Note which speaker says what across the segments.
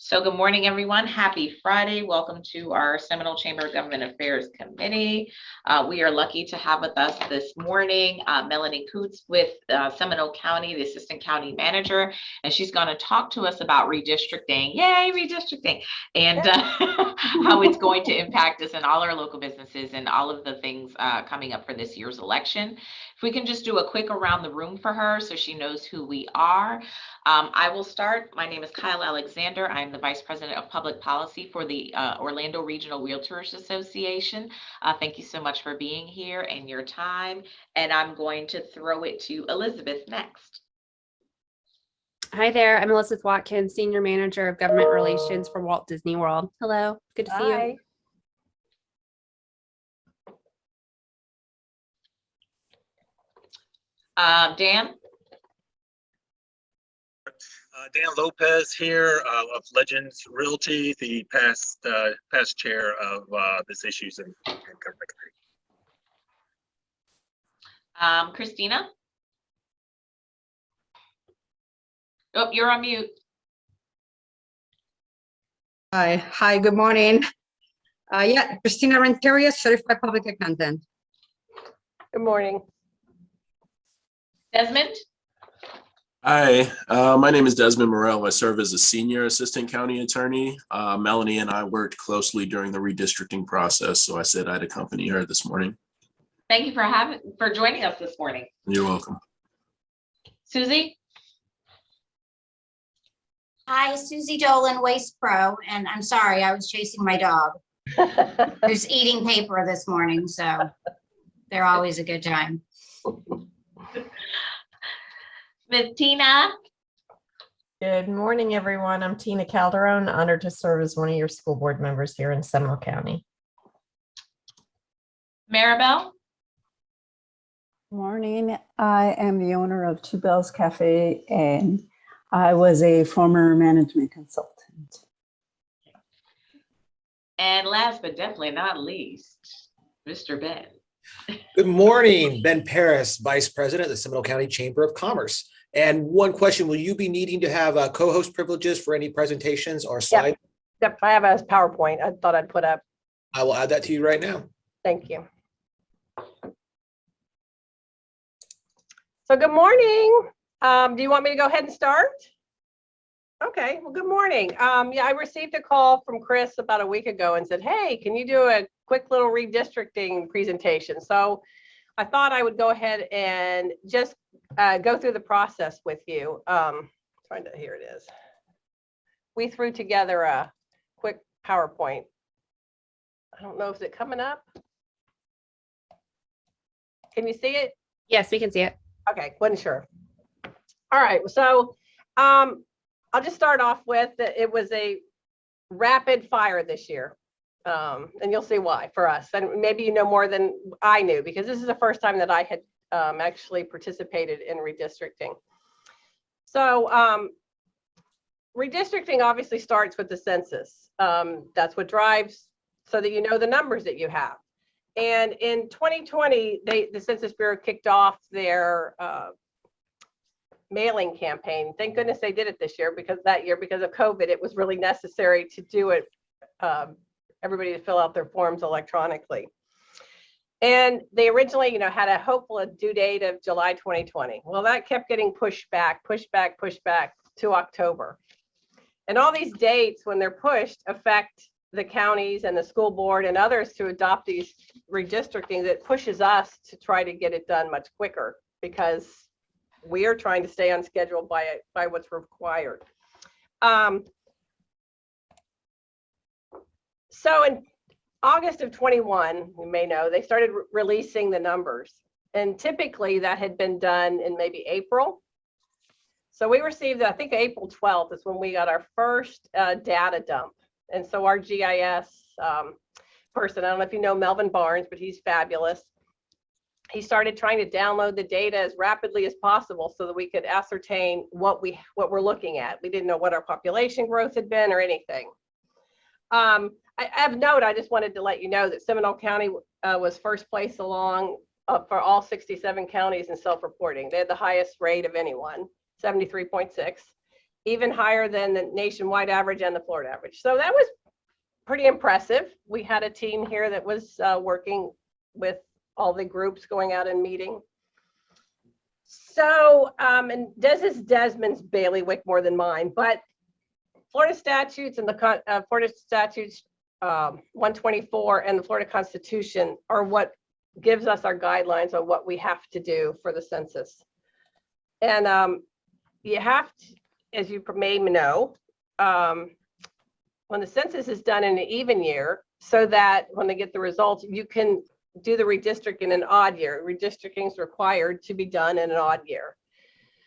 Speaker 1: So good morning, everyone. Happy Friday. Welcome to our Seminole Chamber of Government Affairs Committee. We are lucky to have with us this morning Melony Koontz with Seminole County, the Assistant County Manager, and she's going to talk to us about redistricting. Yay, redistricting! And how it's going to impact us and all our local businesses and all of the things coming up for this year's election. If we can just do a quick around the room for her so she knows who we are. I will start. My name is Kyle Alexander. I'm the Vice President of Public Policy for the Orlando Regional Realtors Association. Thank you so much for being here and your time. And I'm going to throw it to Elizabeth next.
Speaker 2: Hi there, I'm Elizabeth Watkins, Senior Manager of Government Relations for Walt Disney World. Hello, good to see you.
Speaker 1: Dan?
Speaker 3: Dan Lopez here of Legends Realty, the past chair of this issues and government
Speaker 1: committee. Christina? Oh, you're on mute.
Speaker 4: Hi, good morning. Christina Renteria, Certified Public Accountant.
Speaker 5: Good morning.
Speaker 1: Desmond?
Speaker 6: Hi, my name is Desmond Morell. I serve as a Senior Assistant County Attorney. Melony and I worked closely during the redistricting process, so I said I'd accompany her this morning.
Speaker 1: Thank you for joining us this morning.
Speaker 6: You're welcome.
Speaker 1: Susie?
Speaker 7: Hi, Susie Dolan, Waste Pro, and I'm sorry, I was chasing my dog who's eating paper this morning, so they're always a good time.
Speaker 1: Ms. Tina?
Speaker 5: Good morning, everyone. I'm Tina Calderon, honored to serve as one of your school board members here in Seminole County.
Speaker 1: Maribel?
Speaker 8: Morning. I am the owner of Two Bells Cafe, and I was a former management consultant.
Speaker 1: And last but definitely not least, Mr. Ben.
Speaker 9: Good morning, Ben Paris, Vice President of the Seminole County Chamber of Commerce. And one question, will you be needing to have co-host privileges for any presentations or slides?
Speaker 5: Yep, I have a PowerPoint I thought I'd put up.
Speaker 9: I will add that to you right now.
Speaker 5: Thank you. So good morning. Do you want me to go ahead and start? Okay, well, good morning. Yeah, I received a call from Chris about a week ago and said, hey, can you do a quick little redistricting presentation? So I thought I would go ahead and just go through the process with you. Here it is. We threw together a quick PowerPoint. I don't know, is it coming up? Can you see it?
Speaker 2: Yes, we can see it.
Speaker 5: Okay, wasn't sure. All right, so I'll just start off with that it was a rapid fire this year. And you'll see why for us. And maybe you know more than I knew, because this is the first time that I had actually participated in redistricting. So redistricting obviously starts with the census. That's what drives so that you know the numbers that you have. And in 2020, the Census Bureau kicked off their mailing campaign. Thank goodness they did it this year, because because of COVID, it was really necessary to do it. Everybody to fill out their forms electronically. And they originally, had a hopeful due date of July 2020. Well, that kept getting pushed back to October. And all these dates, when they're pushed, affect the counties and the school board and others to adopt these redistricting. That pushes us to try to get it done much quicker, because we are trying to stay on schedule by what's required. So in August of 21, you may know, they started releasing the numbers. And typically that had been done in maybe April. So we received, I think April 12th is when we got our first data dump. And so our GIS person, I don't know if you know Melvin Barnes, but he's fabulous. He started trying to download the data as rapidly as possible so that we could ascertain what we're looking at. We didn't know what our population growth had been or anything. I have note, I just wanted to let you know that Seminole County was first place along for all 67 counties in self-reporting. They had the highest rate of anyone, 73.6. even higher than the nationwide average and the Florida average. So that was pretty impressive. We had a team here that was working with all the groups going out and meeting. So, and this is Desmond's bailiwick more than mine, but Florida statutes and the Florida statutes 124 and the Florida Constitution are what gives us our guidelines on what we have to do for the census. And you have to, as you may know, when the census is done in an even year, so that when they get the results, you can do the redistricting in an odd year. Redistricting is required to be done in an odd year.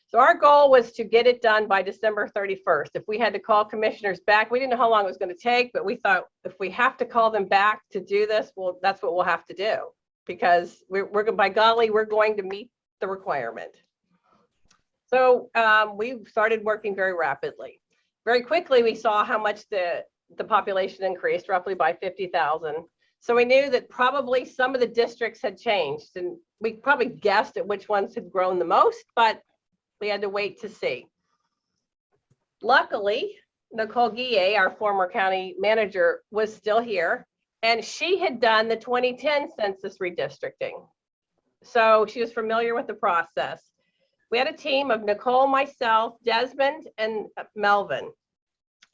Speaker 5: So our goal was to get it done by December 31st. If we had to call commissioners back, we didn't know how long it was going to take, but we thought if we have to call them back to do this, well, that's what we'll have to do, because by golly, we're going to meet the requirement. So we started working very rapidly. Very quickly, we saw how much the population increased, roughly by 50,000. So we knew that probably some of the districts had changed, and we probably guessed at which ones had grown the most, but we had to wait to see. Luckily, Nicole Guillet, our former county manager, was still here, and she had done the 2010 census redistricting. So she was familiar with the process. We had a team of Nicole, myself, Desmond, and Melvin.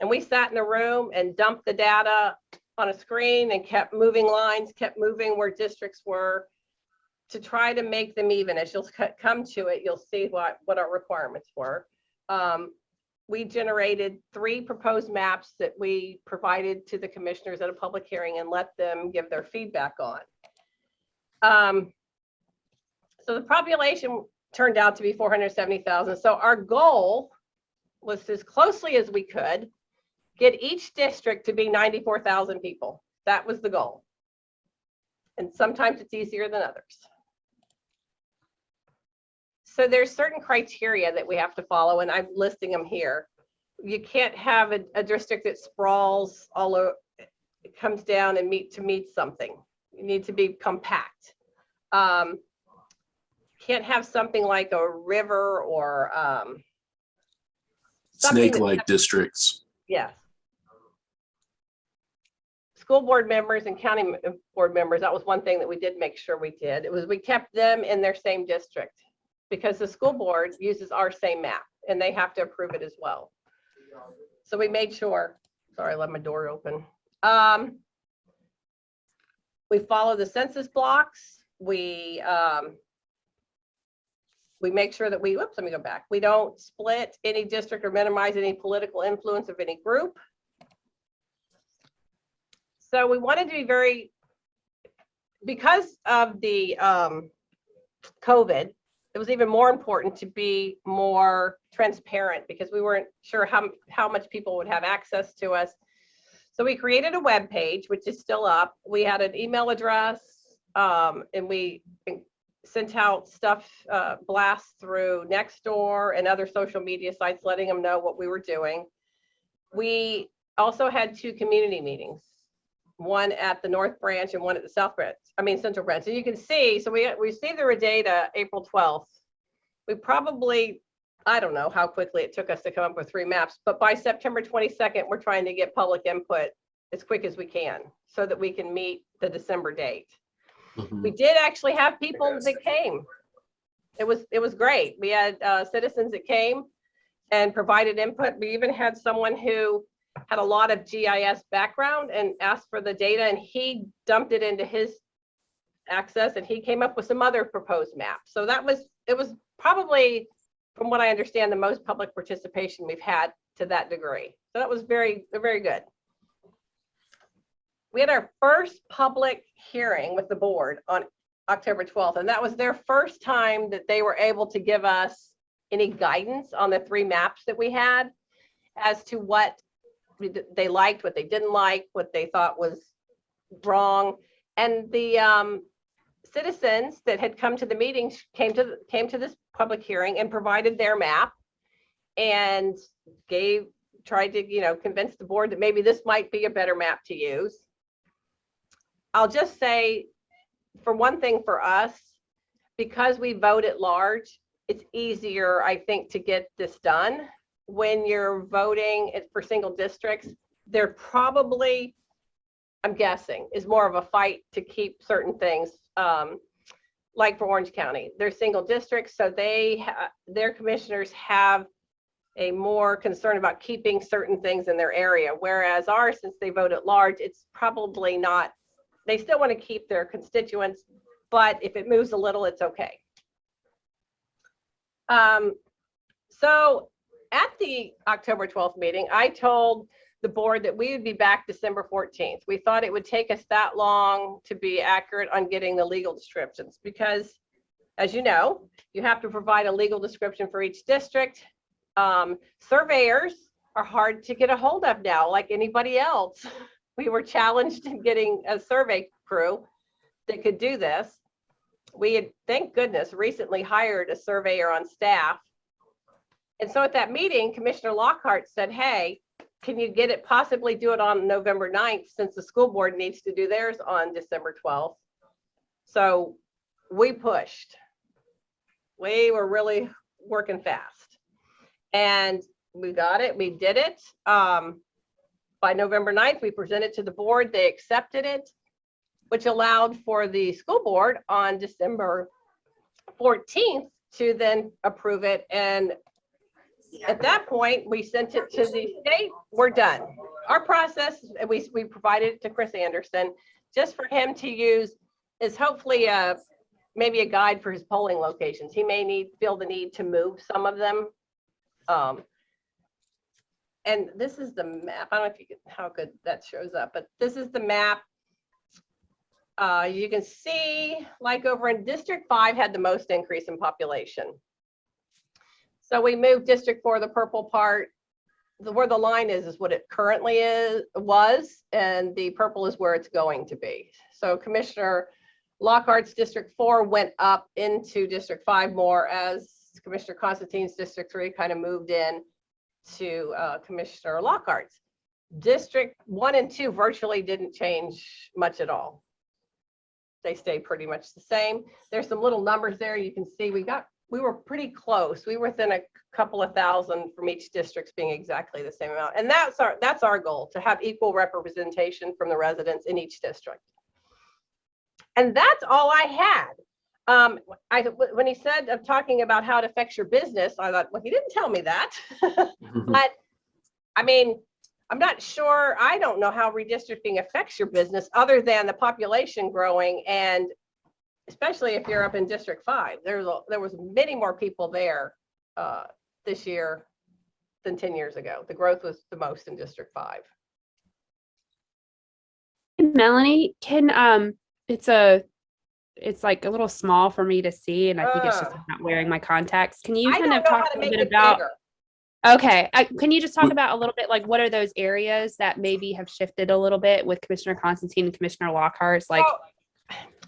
Speaker 5: And we sat in a room and dumped the data on a screen and kept moving lines, kept moving where districts were to try to make them even. As you'll come to it, you'll see what our requirements were. We generated 3 proposed maps that we provided to the commissioners at a public hearing and let them give their feedback on. So the population turned out to be 470,000. So our goal was, as closely as we could, get each district to be 94,000 people. That was the goal. And sometimes it's easier than others. So there's certain criteria that we have to follow, and I'm listing them here. You can't have a district that sprawls all over, it comes down and meet something. You need to be compact. Can't have something like a river or
Speaker 6: Snake-like districts.
Speaker 5: Yes. School board members and county board members, that was one thing that we did make sure we did. It was we kept them in their same district, because the school board uses our same map and they have to approve it as well. So we made sure, sorry, I left my door open. We follow the census blocks. We make sure that whoops, let me go back. We don't split any district or minimize any political influence of any group. So we wanted to be because of the COVID, it was even more important to be more transparent, because we weren't sure how much people would have access to us. So we created a web page, which is still up. We had an email address, and we sent out stuff, blasts through Nextdoor and other social media sites, letting them know what we were doing. We also had 2 community meetings, one at the North Branch and one at the Central Branch. And you can see, so we received the data April 12th. We probably, I don't know how quickly it took us to come up with 3 maps, but by September 22nd, we're trying to get public input as quick as we can so that we can meet the December date. We did actually have people that came. It was great. We had citizens that came and provided input. We even had someone who had a lot of GIS background and asked for the data, and he dumped it into his access, and he came up with some other proposed maps. So it was probably, from what I understand, the most public participation we've had to that degree. So that was very, very good. We had our first public hearing with the board on October 12th, and that was their first time that they were able to give us any guidance on the 3 maps that we had as to what they liked, what they didn't like, what they thought was wrong. And the citizens that had come to the meetings came to this public hearing and provided their map and tried to convince the board that maybe this might be a better map to use. I'll just say, for one thing, for us, because we vote at large, it's easier, I think, to get this done. when you're voting for single districts, there probably, I'm guessing, is more of a fight to keep certain things. Like for Orange County, they're single districts, so their commissioners have a more concern about keeping certain things in their area. Whereas ours, since they vote at large, it's probably not, they still want to keep their constituents, but if it moves a little, it's okay. So at the October 12th meeting, I told the board that we would be back December 14th. We thought it would take us that long to be accurate on getting the legal descriptions because, as you know, you have to provide a legal description for each district. Surveyors are hard to get a hold of now, like anybody else. We were challenged in getting a survey crew that could do this. We had, thank goodness, recently hired a surveyor on staff. And so at that meeting, Commissioner Lockhart said, hey, can you get it, possibly do it on November 9th, since the school board needs to do theirs on December 12th. So we pushed. We were really working fast. And we got it, we did it. By November 9th, we presented to the board, they accepted it, which allowed for the school board on December 14th to then approve it. And at that point, we sent it to the state, we're done. Our process, we provided it to Chris Anderson, just for him to use is hopefully maybe a guide for his polling locations. He may feel the need to move some of them. And this is the map. I don't know if you can, how good that shows up, but this is the map. You can see, like over in District 5 had the most increase in population. So we moved District 4, the purple part, where the line is what it currently was, and the purple is where it's going to be. So Commissioner Lockhart's District 4 went up into District 5 more, as Commissioner Constantine's District 3 kind of moved in to Commissioner Lockhart's. District 1 and 2 virtually didn't change much at all. They stayed pretty much the same. There's some little numbers there. You can see we were pretty close. We were within a couple of thousand from each district being exactly the same amount. And that's our goal, to have equal representation from the residents in each district. And that's all I had. When he said of talking about how it affects your business, I thought, well, he didn't tell me that. But I mean, I'm not sure. I don't know how redistricting affects your business other than the population growing, and especially if you're up in District 5. There was many more people there this year than 10 years ago. The growth was the most in District 5.
Speaker 2: Melanie, it's like a little small for me to see, and I think it's just not wearing my contacts. Can you kind of talk a little bit about? Okay, can you just talk about a little bit, like, what are those areas that maybe have shifted a little bit with Commissioner Constantine and Commissioner Lockhart's? Like,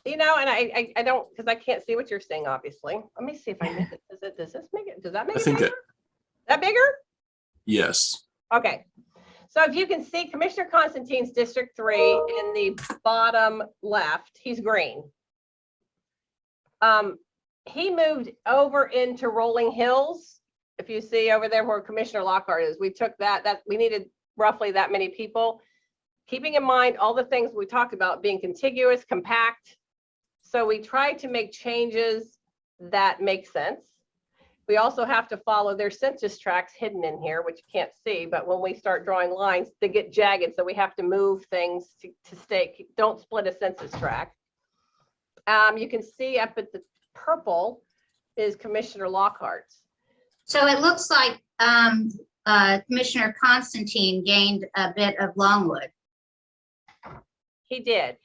Speaker 5: you know, and I don't, because I can't see what you're saying, obviously. Let me see if I make it. Does this make it? Does that make it bigger? That bigger?
Speaker 6: Yes.
Speaker 5: Okay. So if you can see Commissioner Constantine's District 3 in the bottom left, he's green. He moved over into Rolling Hills. If you see over there where Commissioner Lockhart is, we took that we needed roughly that many people, keeping in mind all the things we talked about being contiguous, compact. So we tried to make changes that make sense. We also have to follow their census tracts hidden in here, which you can't see, but when we start drawing lines, they get jagged. So we have to move things to stay, don't split a census tract. You can see up at the purple is Commissioner Lockhart's.
Speaker 7: So it looks like Commissioner Constantine gained a bit of Longwood.
Speaker 5: He did.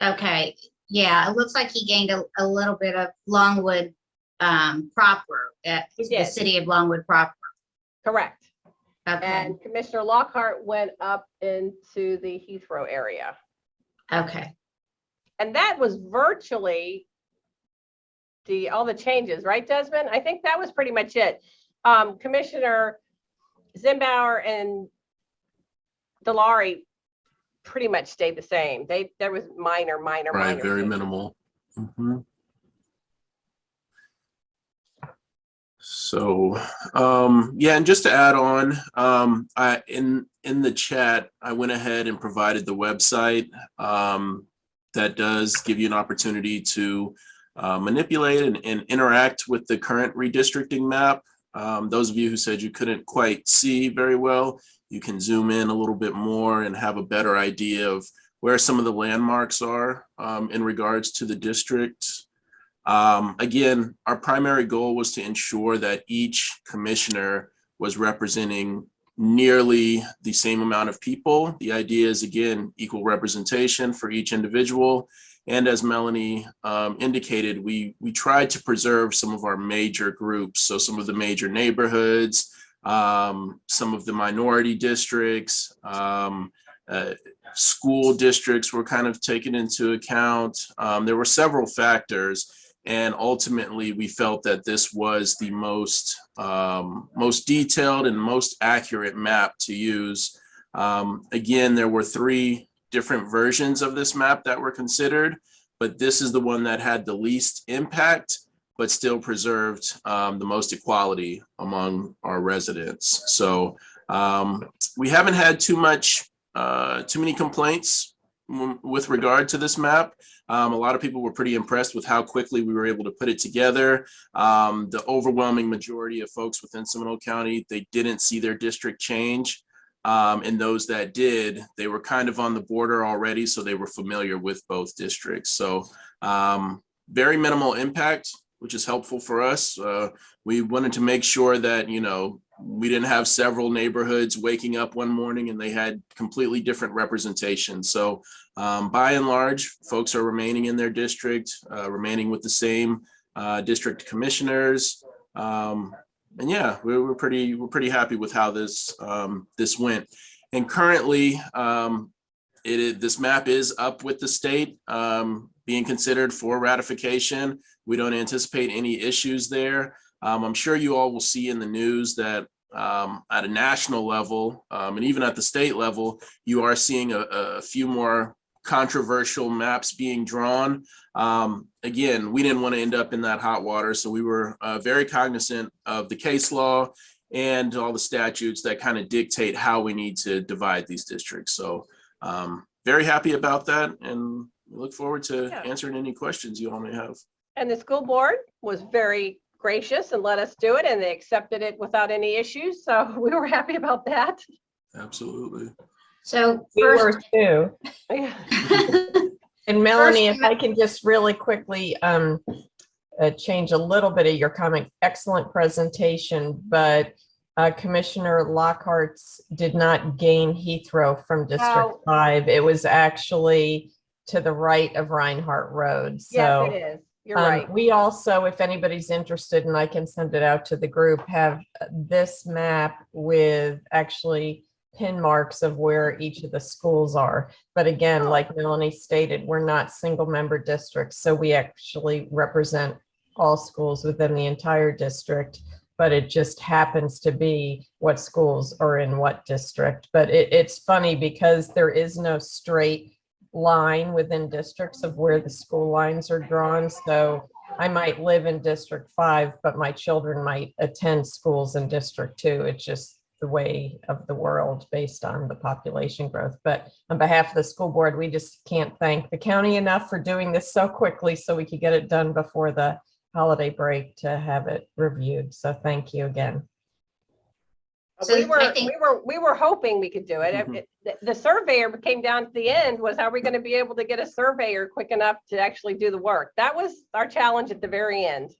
Speaker 7: Okay, yeah, it looks like he gained a little bit of Longwood proper, the city of Longwood proper.
Speaker 5: Correct.
Speaker 7: Okay.
Speaker 5: And Commissioner Lockhart went up into the Heathrow area.
Speaker 7: Okay.
Speaker 5: And that was virtually all the changes, right, Desmond? I think that was pretty much it. Commissioner Zimbauer and Delary pretty much stayed the same. There was minor
Speaker 6: Right, very minimal. So, yeah, and just to add on, in the chat, I went ahead and provided the website that does give you an opportunity to manipulate and interact with the current redistricting map. Those of you who said you couldn't quite see very well, you can zoom in a little bit more and have a better idea of where some of the landmarks are in regards to the district. Again, our primary goal was to ensure that each commissioner was representing nearly the same amount of people. The idea is, again, equal representation for each individual. And as Melony indicated, we tried to preserve some of our major groups. So some of the major neighborhoods, some of the minority districts, school districts were kind of taken into account. There were several factors. And ultimately, we felt that this was the most detailed and most accurate map to use. Again, there were 3 different versions of this map that were considered, but this is the one that had the least impact, but still preserved the most equality among our residents. So we haven't had too many complaints with regard to this map. A lot of people were pretty impressed with how quickly we were able to put it together. The overwhelming majority of folks within Seminole County, they didn't see their district change. And those that did, they were kind of on the border already, so they were familiar with both districts. So very minimal impact, which is helpful for us. We wanted to make sure that, we didn't have several neighborhoods waking up one morning and they had completely different representation. So by and large, folks are remaining in their district, remaining with the same district commissioners. And yeah, we're pretty happy with how this went. And currently, this map is up with the state, being considered for ratification. We don't anticipate any issues there. I'm sure you all will see in the news that at a national level and even at the state level, you are seeing a few more controversial maps being drawn. Again, we didn't want to end up in that hot water, so we were very cognizant of the case law and all the statutes that kind of dictate how we need to divide these districts. So very happy about that, and we look forward to answering any questions you all may have.
Speaker 5: And the school board was very gracious and let us do it, and they accepted it without any issues. So we were happy about that.
Speaker 6: Absolutely.
Speaker 7: So
Speaker 10: We were too.
Speaker 5: Yeah.
Speaker 10: And Melony, if I can just really quickly change a little bit of your comment. Excellent presentation, but Commissioner Lockhart's did not gain Heathrow from District 5. It was actually to the right of Reinhardt Road. So
Speaker 5: Yes, it is. You're right.
Speaker 10: We also, if anybody's interested, and I can send it out to the group, have this map with actually pin marks of where each of the schools are. But again, like Melony stated, we're not single member districts. So we actually represent all schools within the entire district, but it just happens to be what schools are in what district. But it's funny because there is no straight line within districts of where the school lines are drawn. So I might live in District 5, but my children might attend schools in District 2. It's just the way of the world based on the population growth. But on behalf of the school board, we just can't thank the county enough for doing this so quickly so we could get it done before the holiday break to have it reviewed. So thank you again.
Speaker 7: So
Speaker 5: we were hoping we could do it. The surveyor came down to the end was, how are we going to be able to get a surveyor quick enough to actually do the work? That was our challenge at the very end.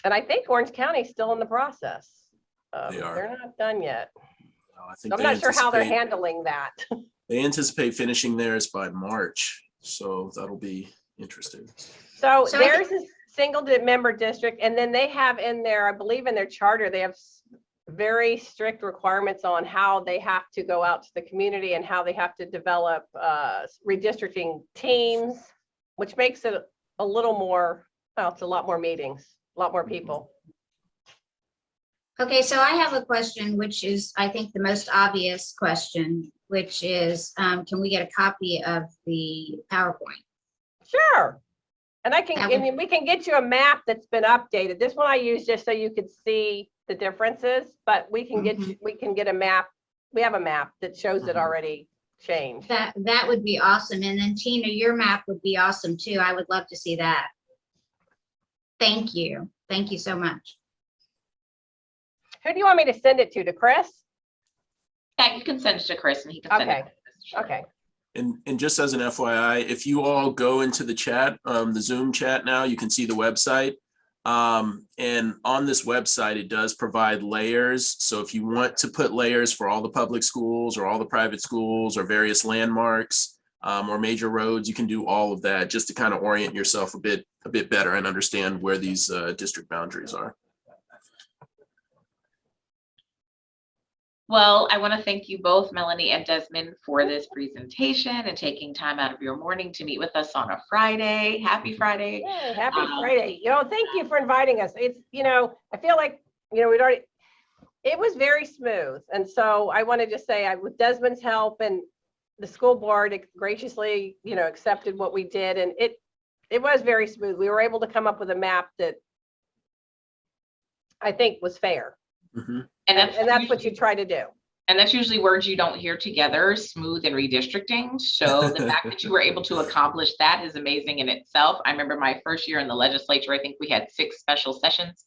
Speaker 5: And I think Orange County's still in the process. They're not done yet. So I'm not sure how they're handling that.
Speaker 6: They anticipate finishing theirs by March, so that'll be interesting.
Speaker 5: So theirs is single member district, and then they have in there, I believe in their charter, they have very strict requirements on how they have to go out to the community and how they have to develop redistricting teams, which makes it a little more, well, it's a lot more meetings, a lot more people.
Speaker 7: Okay, so I have a question, which is, I think, the most obvious question, which is, can we get a copy of the PowerPoint?
Speaker 5: Sure. And I mean, we can get you a map that's been updated. This one I used just so you could see the differences, but we can get you, we can get a map. We have a map that shows it already changed.
Speaker 7: That would be awesome. And then Tina, your map would be awesome too. I would love to see that. Thank you. Thank you so much.
Speaker 5: Who do you want me to send it to Chris?
Speaker 1: Yeah, you can send it to Chris and he can send it.
Speaker 5: Okay.
Speaker 6: And just as an FYI, if you all go into the chat, the Zoom chat now, you can see the website. And on this website, it does provide layers. So if you want to put layers for all the public schools or all the private schools or various landmarks or major roads, you can do all of that just to kind of orient yourself a bit better and understand where these district boundaries are.
Speaker 1: Well, I want to thank you both, Melony and Desmond, for this presentation and taking time out of your morning to meet with us on a Friday. Happy Friday.
Speaker 5: Yay, happy Friday. Thank you for inviting us. It's, I feel like, it was very smooth. And so I wanted to say, with Desmond's help and the school board graciously, accepted what we did. And it was very smooth. We were able to come up with a map that I think was fair.
Speaker 6: Mm-hmm.
Speaker 1: And
Speaker 5: that's what you try to do.
Speaker 1: And that's usually words you don't hear together, smooth and redistricting. So the fact that you were able to accomplish that is amazing in itself. I remember my first year in the legislature, I think we had 6 special sessions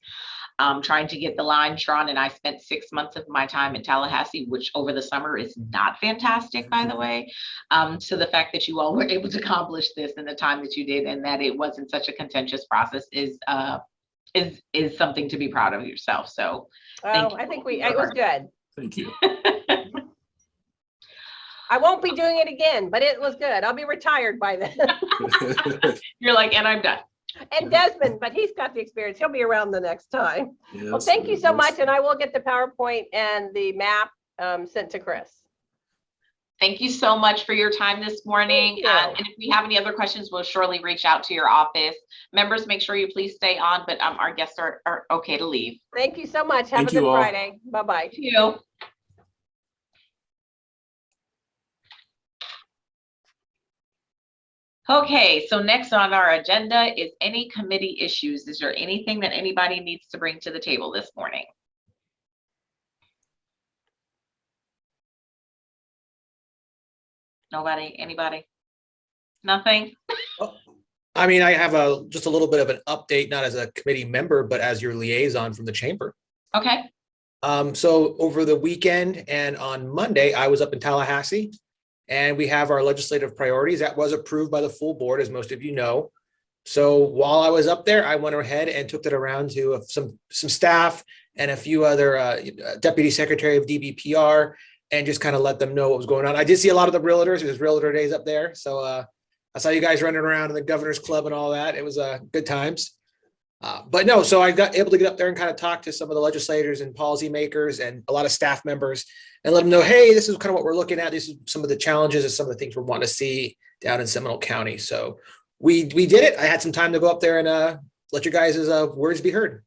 Speaker 1: trying to get the line drawn. And I spent 6 months of my time in Tallahassee, which over the summer is not fantastic, by the way. So the fact that you all were able to accomplish this in the time that you did and that it wasn't such a contentious process is something to be proud of yourself. So
Speaker 5: I think it was good.
Speaker 6: Thank you.
Speaker 5: I won't be doing it again, but it was good. I'll be retired by then.
Speaker 1: You're like, and I'm done.
Speaker 5: And Desmond, but he's got the experience. He'll be around the next time.
Speaker 6: Yes,
Speaker 5: well, thank you so much. And I will get the PowerPoint and the map sent to Chris.
Speaker 1: Thank you so much for your time this morning. And if we have any other questions, we'll surely reach out to your office. Members, make sure you please stay on, but our guests are okay to leave.
Speaker 5: Thank you so much. Have
Speaker 6: Thank
Speaker 5: a good
Speaker 6: you all.
Speaker 5: Friday. Bye-bye.
Speaker 1: Thank you. Okay, so next on our agenda is any committee issues. Is there anything that anybody needs to bring to the table this morning? Nobody, anybody? Nothing?
Speaker 9: I mean, I have just a little bit of an update, not as a committee member, but as your liaison from the chamber.
Speaker 1: Okay.
Speaker 9: So over the weekend and on Monday, I was up in Tallahassee and we have our legislative priorities that was approved by the full board, as most of you know. So while I was up there, I went ahead and took that around to some staff and a few other deputy secretary of DBPR and just kind of let them know what was going on. I did see a lot of the realtors. It was realtor days up there. So I saw you guys running around in the governor's club and all that. It was good times. But no, so I got able to get up there and kind of talk to some of the legislators and policymakers and a lot of staff members and let them know, hey, this is kind of what we're looking at. This is some of the challenges and some of the things we're wanting to see down in Seminole County. So we did it. I had some time to go up there and let your guys' words be heard.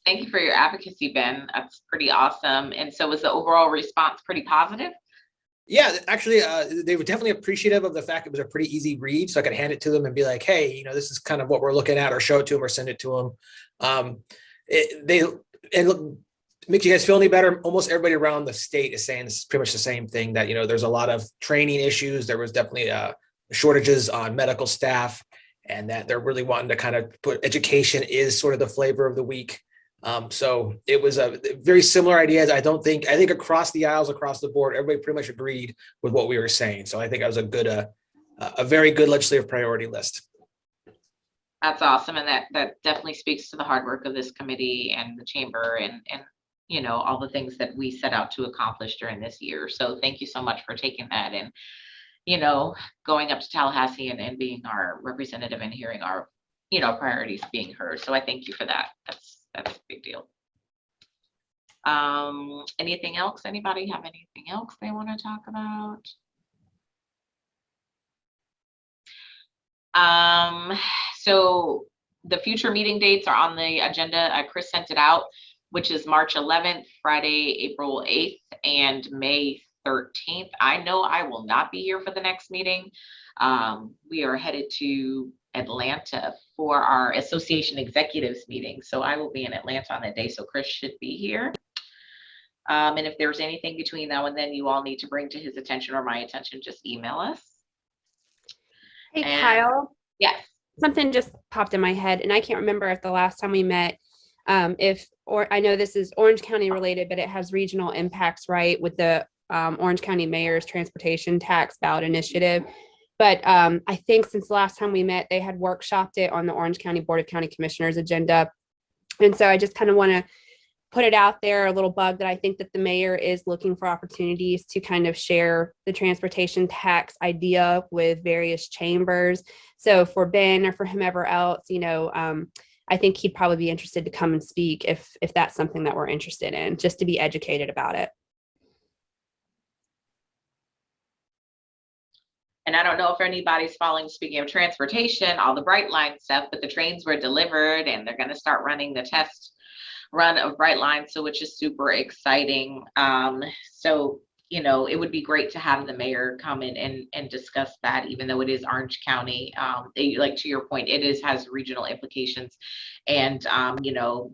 Speaker 1: Thank you for your advocacy, Ben. That's pretty awesome. And so was the overall response pretty positive?
Speaker 9: Yeah, actually, they were definitely appreciative of the fact it was a pretty easy read. So I could hand it to them and be like, hey, this is kind of what we're looking at, or show it to them or send it to them. Look, makes you guys feel any better. Almost everybody around the state is saying it's pretty much the same thing, that, there's a lot of training issues. There was definitely shortages on medical staff, and that they're really wanting to kind of put education is sort of the flavor of the week. So it was a very similar ideas. I think across the aisles, across the board, everybody pretty much agreed with what we were saying. So I think it was a very good legislative priority list.
Speaker 1: That's awesome. And that definitely speaks to the hard work of this committee and the chamber and all the things that we set out to accomplish during this year. So thank you so much for taking that and, going up to Tallahassee and being our representative and hearing our, priorities being heard. So I thank you for that. That's a big deal. Anything else? Anybody have anything else they want to talk about? So the future meeting dates are on the agenda. Chris sent it out, which is March 11th, Friday, April 8th, and May 13th. I know I will not be here for the next meeting. We are headed to Atlanta for our association executives meeting. So I will be in Atlanta on that day. So Chris should be here. And if there's anything between now and then you all need to bring to his attention or my attention, just email us.
Speaker 2: Hey,
Speaker 1: And-
Speaker 2: Kyle,
Speaker 1: Yes.
Speaker 2: something just popped in my head, and I can't remember if the last time we met, or I know this is Orange County related, but it has regional impacts, right, with the Orange County Mayor's Transportation Tax Ballot Initiative. But I think since the last time we met, they had workshopped it on the Orange County Board of County Commissioners agenda. And so I just kind of want to put it out there, a little bug, that I think that the mayor is looking for opportunities to kind of share the transportation tax idea with various chambers. So for Ben or for whomever else, I think he'd probably be interested to come and speak if that's something that we're interested in, just to be educated about it.
Speaker 1: And I don't know if anybody's following, speaking of transportation, all the Brightline stuff, but the trains were delivered and they're going to start running the test run of Brightline, so which is super exciting. So, it would be great to have the mayor come in and discuss that, even though it is Orange County. Like to your point, it has regional implications. And,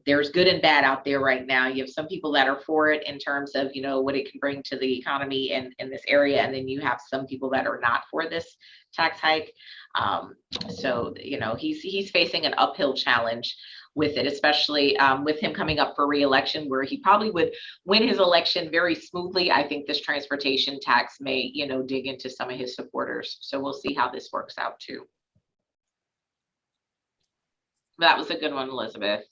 Speaker 1: there's good and bad out there right now. You have some people that are for it in terms of, what it can bring to the economy in this area. And then you have some people that are not for this tax hike. So, he's facing an uphill challenge with it, especially with him coming up for re-election, where he probably would win his election very smoothly. I think this transportation tax may, dig into some of his supporters. So we'll see how this works out too. That was a good one, Elizabeth.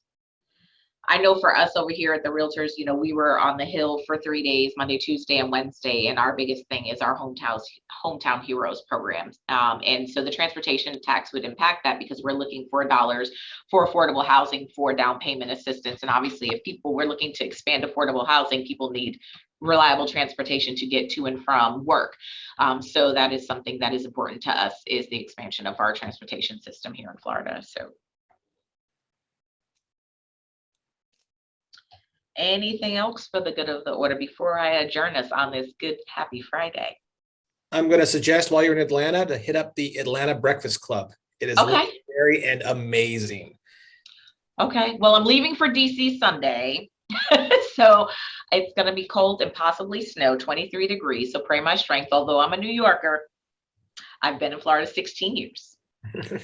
Speaker 1: I know for us over here at the Realtors, we were on the Hill for 3 days, Monday, Tuesday, and Wednesday. And our biggest thing is our Hometown Heroes programs. And so the transportation tax would impact that, because we're looking for dollars for affordable housing, for down payment assistance. And obviously, if we're looking to expand affordable housing, people need reliable transportation to get to and from work. So that is something that is important to us, is the expansion of our transportation system here in Florida. So. Anything else for the good of the order before I adjourn us on this good, happy Friday?
Speaker 9: I'm going to suggest, while you're in Atlanta, to hit up the Atlanta Breakfast Club. It is legendary and amazing.
Speaker 1: Okay, well, I'm leaving for DC Sunday. So it's going to be cold and possibly snow, 23 degrees. So pray my strength. Although I'm a New Yorker, I've been in Florida 16 years.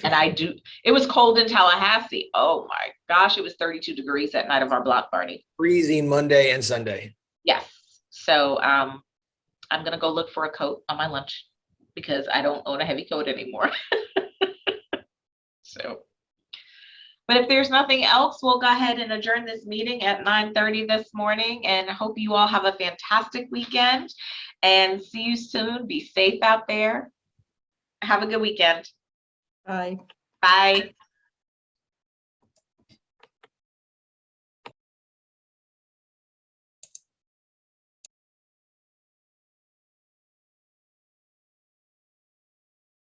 Speaker 1: And it was cold in Tallahassee. Oh my gosh, it was 32 degrees that night of our block party.
Speaker 9: Freezing Monday and Sunday.
Speaker 1: Yes. So I'm going to go look for a coat on my lunch, because I don't own a heavy coat anymore. So, but if there's nothing else, we'll go ahead and adjourn this meeting at 9:30 this morning, and hope you all have a fantastic weekend and see you soon. Be safe out there. Have a good weekend.
Speaker 4: Bye.
Speaker 1: Bye.